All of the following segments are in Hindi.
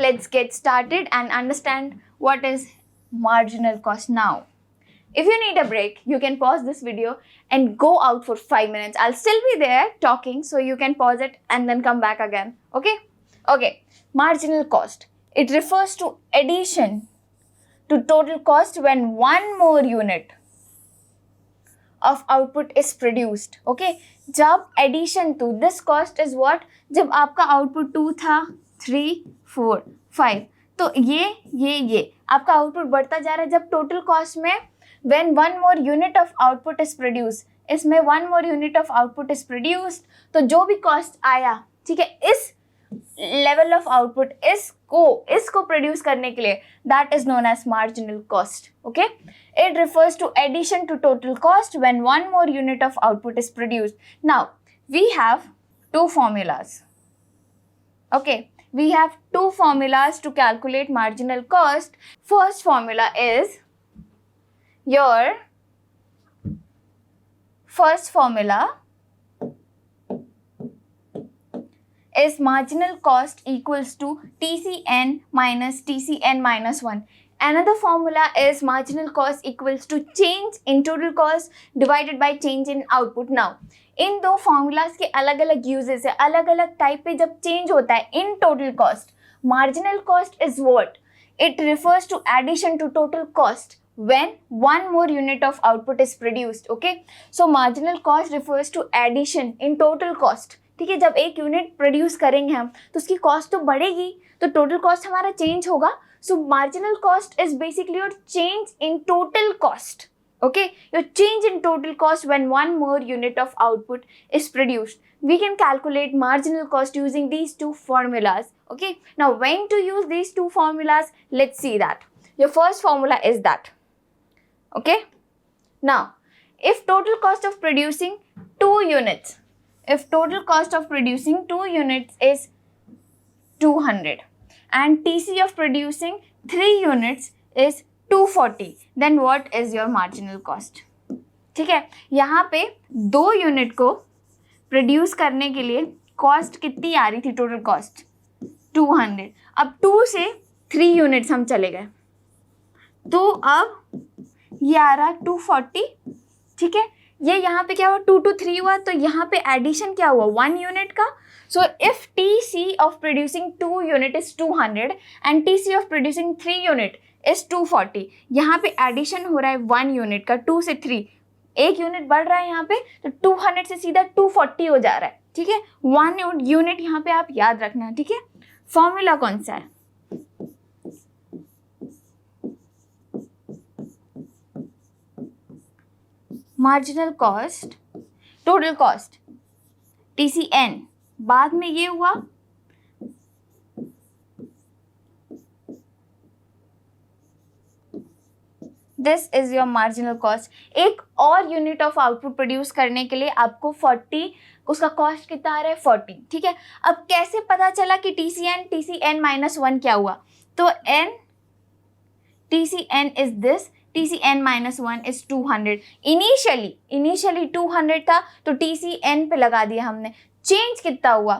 let's get started and understand what is marginal cost now. If you need a break, you can pause this video and go out for 5 minutes. I'll still be there talking, so you can pause it and then come back again. Okay? Okay. Marginal cost. It refers to addition to total cost when one more unit of output is produced. Okay? जब addition to this cost is what? जब आपका output 2 था, 3, 4, 5. तो ये आपका output बढ़ता जा रहा है जब total cost में when one more unit of output is produced, इसमें one more unit of output is produced, तो जो भी cost आया, ठीक है, इस level of output, इसको produce करने के लिए, that is known as marginal cost. Okay? It refers to addition to total cost when one more unit of output is produced. Now, we have two formulas. Okay? We have two formulas to calculate marginal cost. First formula is your first formula is marginal cost equals to TCN minus TCN minus 1. Another formula is marginal cost equals to change in total cost divided by change in output. Now, इन दो formulas के अलग अलग uses है, अलग अलग type पे जब change होता है in total cost. Marginal cost is what? It refers to addition to total cost when one more unit of output is produced. Okay? So, marginal cost refers to addition in total cost. ठीक है, जब एक यूनिट प्रोड्यूस करेंगे हम तो उसकी कॉस्ट तो बढ़ेगी, तो टोटल कॉस्ट हमारा चेंज होगा. सो marginal cost is basically your change in total cost. Okay, your change in total cost when one more unit of output is produced. We can calculate marginal cost using these two formulas. Okay, now when to use these two formulas, let's see that. Your first formula is that. Okay, now if total cost of producing 2 units, if total cost of producing 2 units is 200 and TC of producing 3 units is 240, then what is your marginal cost? ठीक है, यहाँ पे 2 यूनिट को प्रोड्यूस करने के लिए कॉस्ट कितनी आ रही थी? Total cost 200. अब 2 से 3 यूनिट्स हम चले गए, तो अब ये आ रहा 240. ठीक है, ये यहाँ पे क्या हुआ? 2 to 3 हुआ, तो यहाँ पे एडिशन क्या हुआ? 1 यूनिट का. So if TC of producing 2 unit is 200 and TC of producing 3 unit is 240, यहाँ पे एडिशन हो रहा है 1 यूनिट का. 2 से 3 एक यूनिट बढ़ रहा है यहाँ पे, तो 200 से सीधा 240 हो जा रहा है. ठीक है, 1 यूनिट यहाँ पे आप याद रखना. ठीक है, फॉर्मूला कौन सा है? Marginal cost, total cost, TCN. बाद में ये हुआ this is your marginal cost. एक और यूनिट ऑफ आउटपुट प्रोड्यूस करने के लिए आपको 40, उसका कॉस्ट कितना आ रहा है? 40. ठीक है, अब कैसे पता चला कि TCN माइनस 1 क्या हुआ? तो TCN is this, TCN minus 1 is 200. Initially 200 था, तो TCN पे लगा दिया हमने. चेंज कितना हुआ?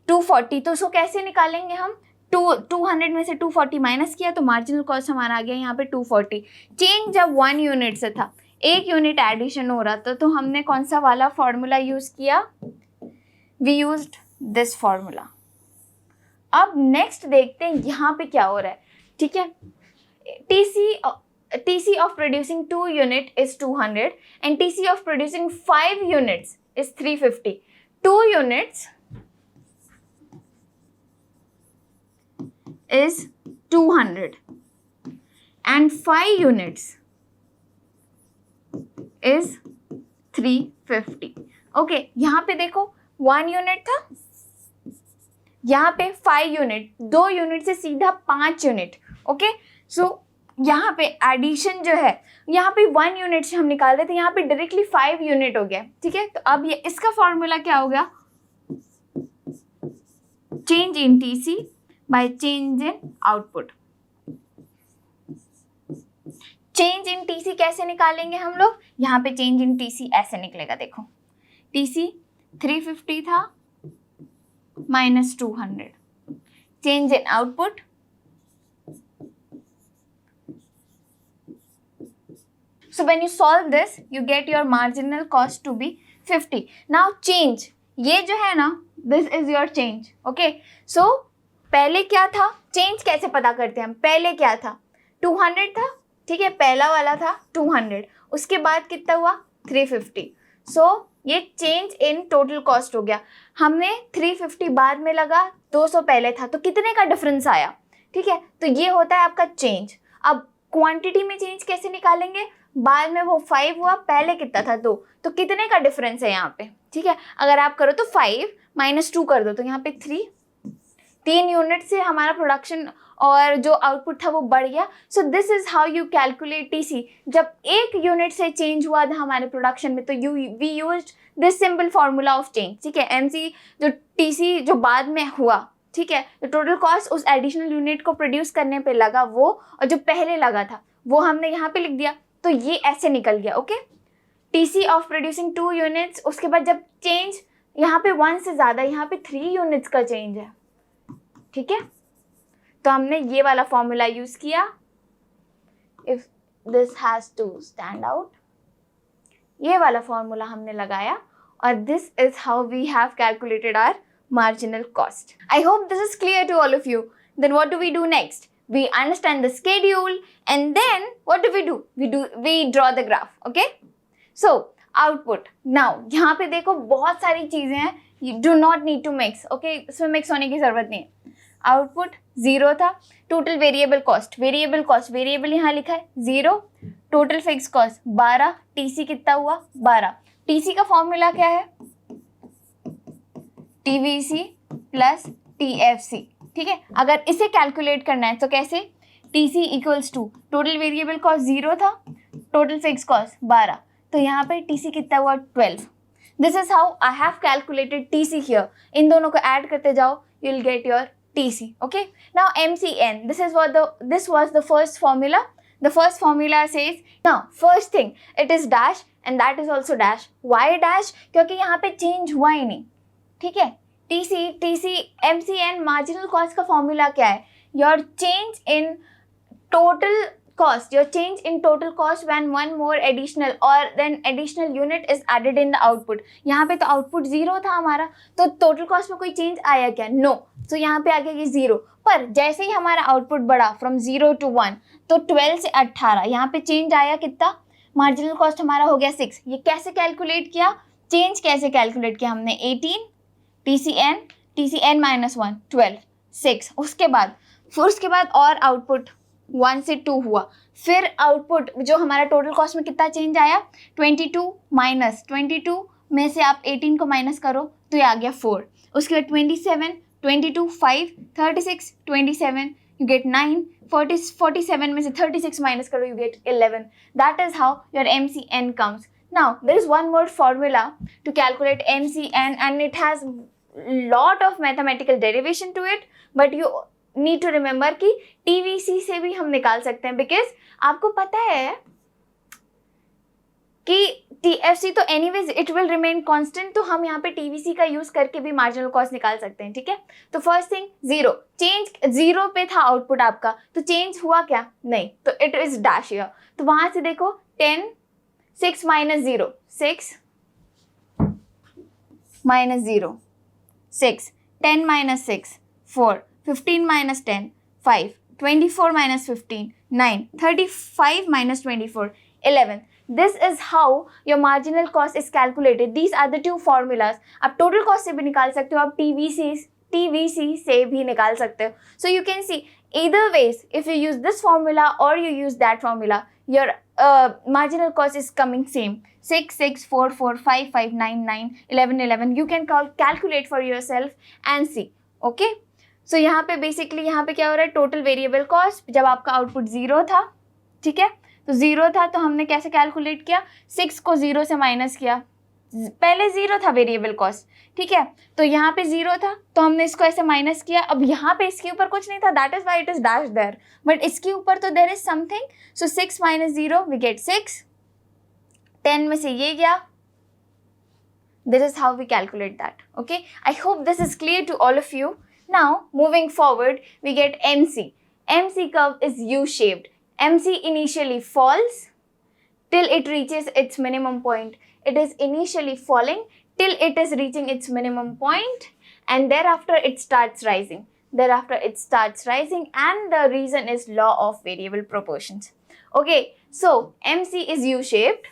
240. तो उसको कैसे निकालेंगे हम? 200 में से 240 माइनस किया, तो मार्जिनल कॉस्ट हमारा आ गया यहाँ पे 240. चेंज जब 1 यूनिट से था, 1 यूनिट एडिशन हो रहा था, तो हमने कौन सा वाला फॉर्मूला यूज किया? We used this formula. अब नेक्स्ट देखते हैं यहाँ पे क्या हो रहा है. ठीक है, TC of producing 2 unit is 200 and TC of producing 5 units is 350. 2 units is 200 and 5 units is 350. Okay, यहाँ पे देखो 1 यूनिट था, यहाँ पे 5 यूनिट, 2 यूनिट से सीधा 5 यूनिट. ओके, सो यहाँ पे एडिशन जो है, यहाँ पे 1 यूनिट से हम निकाल रहे थे, यहाँ पे डायरेक्टली 5 यूनिट हो गया. ठीक है, तो अब ये इसका फॉर्मूला क्या हो गया? Change in TC by change in output. Change in TC कैसे निकालेंगे हम लोग? यहाँ पे चेंज इन TC ऐसे निकलेगा. देखो, TC 350 था minus 200, change in output So when you solve this, you get your marginal cost to be 50. Now change, ये जो है ना, this is your change. Okay, so पहले क्या था, चेंज कैसे पता करते हैं हम, पहले क्या था 200 था, ठीक है, पहला वाला था 200, उसके बाद कितना हुआ 350. सो ये चेंज इन टोटल कॉस्ट हो गया. हमने 350 बाद में लगा, 200 पहले था, तो कितने का डिफरेंस आया, ठीक है, तो ये होता है आपका चेंज. अब क्वांटिटी में चेंज कैसे निकालेंगे, बाद में वो 5 हुआ, पहले कितना था 2, तो कितने का डिफरेंस है यहाँ पे, ठीक है. अगर आप करो तो 5 - 2 कर दो, तो यहाँ पे 3 यूनिट से हमारा प्रोडक्शन और जो आउटपुट था वो बढ़ गया. So this is how you calculate TC. जब 1 यूनिट से चेंज हुआ था हमारे प्रोडक्शन में, तो we used this simple formula of change, ठीक है. एमसी जो टीसी जो बाद में हुआ, ठीक है, तो टोटल कॉस्ट उस एडिशनल यूनिट को प्रोड्यूस करने पे लगा वो, और जो पहले लगा था वो हमने यहाँ पे लिख दिया, तो ये ऐसे निकल गया. Okay, TC of producing 2 units. उसके बाद जब चेंज यहाँ पे 1 से ज़्यादा, यहाँ पे 3 यूनिट्स का चेंज है, ठीक है, तो हमने ये वाला फॉर्मूला यूज किया. If this has to stand out, ये वाला फॉर्मूला हमने लगाया, और this is how we have calculated our marginal cost. I hope this is clear to all of you. Then what do we do next? We understand the schedule, and then what do? We draw the graph. Okay? So output. Now यहाँ पे देखो बहुत सारी चीजें हैं. You do not need to mix. Okay? इसमें mix होने की जरूरत नहीं है. Output 0 था. Total variable cost. Variable यहाँ लिखा है 0. Total fixed cost 12. TC कितना हुआ 12. TC का फॉर्मूला क्या है, TVC प्लस TFC, ठीक है. अगर इसे कैलकुलेट करना है तो कैसे, TC equals to total variable cost 0 था, टोटल फिक्स कॉस्ट 12, तो यहाँ पे TC कितना हुआ 12. This is how I have calculated TC here. इन दोनों को ऐड करते जाओ, you will get your TC. Okay, now MCN, this was the first formula. The first formula says, now first thing it is dash and that is also dash. Why dash? क्योंकि यहाँ पे चेंज हुआ ही नहीं, ठीक है. TC MCN मार्जिनल कॉस्ट का फॉर्मूला क्या है, your change in total cost, your change in total cost when one more additional और then additional unit is added in the output. यहाँ पे तो आउटपुट 0 था हमारा, तो टोटल कॉस्ट में कोई चेंज आया क्या, नो. तो यहाँ पे आ गया ये 0. पर जैसे ही हमारा आउटपुट बढ़ा फ्रॉम 0 to 1, तो 12 से 18 यहाँ पे चेंज आया, कितना, मार्जिनल कॉस्ट हमारा हो गया 6. ये कैसे कैलकुलेट किया, चेंज कैसे कैलकुलेट किया हमने, 18 TCN -1 12 6. उसके बाद और आउटपुट 1 से 2 हुआ. फिर आउटपुट जो हमारा टोटल कॉस्ट में कितना चेंज आया, 22 में से आप 18 को माइनस करो तो ये आ गया 4. उसके बाद 27 22 5 36 27 यू गेट 9. 47 में से 36 माइनस करो, you get 11. That is how your MCN comes. Now there is one more formula to calculate MCN, and it has lot of mathematical derivation to it, but you need to remember कि TVC से भी हम निकाल सकते हैं, because आपको पता है कि TFC तो anyways it will remain constant, तो हम यहाँ पे TVC का यूज करके भी मार्जिनल कॉस्ट निकाल सकते हैं, ठीक है. तो फर्स्ट थिंग 0, चेंज 0 पे था आउटपुट आपका, तो चेंज हुआ क्या, नहीं, तो इट इज डैश हियर. तो वहां से देखो 10 6 minus 0 6 minus 0 6 10 minus 6 4 15 minus 10 5 24 minus 15 9 35 minus 24 11. This is how your marginal cost is calculated. These are the two formulas. आप total cost से भी निकाल सकते हो, आप TVC से भी निकाल सकते हो. So you can see either ways, if you use this formula or you use that formula, your marginal cost is coming same. 6 6 4 4 5 5 9 9 11 11. You can calculate for yourself and see. Okay, so यहाँ पे basically यहाँ पे क्या हो रहा है, टोटल वेरिएबल कॉस्ट जब आपका आउटपुट 0 था, ठीक है, तो 0 था, तो हमने कैसे कैलकुलेट किया, 6 को 0 से माइनस किया. पहले 0 था वेरिएबल कॉस्ट, ठीक है, तो यहाँ पे 0 था, तो हमने इसको ऐसे माइनस किया. अब यहाँ पे इसके ऊपर कुछ नहीं था, that is why it is dash there, but इसके ऊपर तो there is something. So 6 - 0 we get 6. 10 में से ये गया. This is how we calculate that. Okay, I hope this is clear to all of you. Now moving forward we get MC. MC curve is U-shaped. MC initially falls, till it reaches its minimum point. It is initially falling till it is reaching its minimum point, and thereafter it starts rising. Thereafter it starts rising, and the reason is law of variable proportions. Okay, so MC is U-shaped.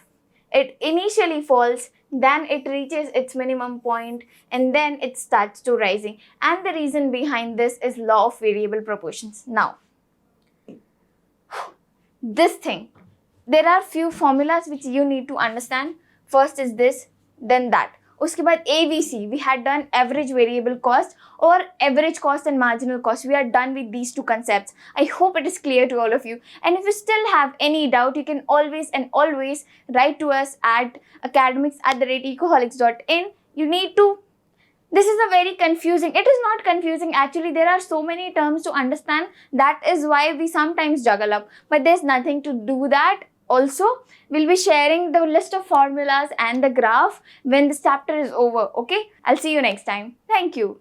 It initially falls, then it reaches its minimum point, and then it starts to rising. And the reason behind this is law of variable proportions. Now, this thing, there are few formulas which you need to understand. First is this, then that. उसके बाद AVC, we had done average variable cost or average cost and marginal cost. We are done with these two concepts. I hope it is clear to all of you. And if you still have any doubt, you can always write to us at academics@ecoholics.in. You need to, this is a very confusing, it is not confusing actually, there are so many terms to understand. That is why we sometimes juggle up, but there's nothing to do that. Also, we'll be sharing the list of formulas and the graph when this chapter is over. Okay, I'll see you next time. Thank you.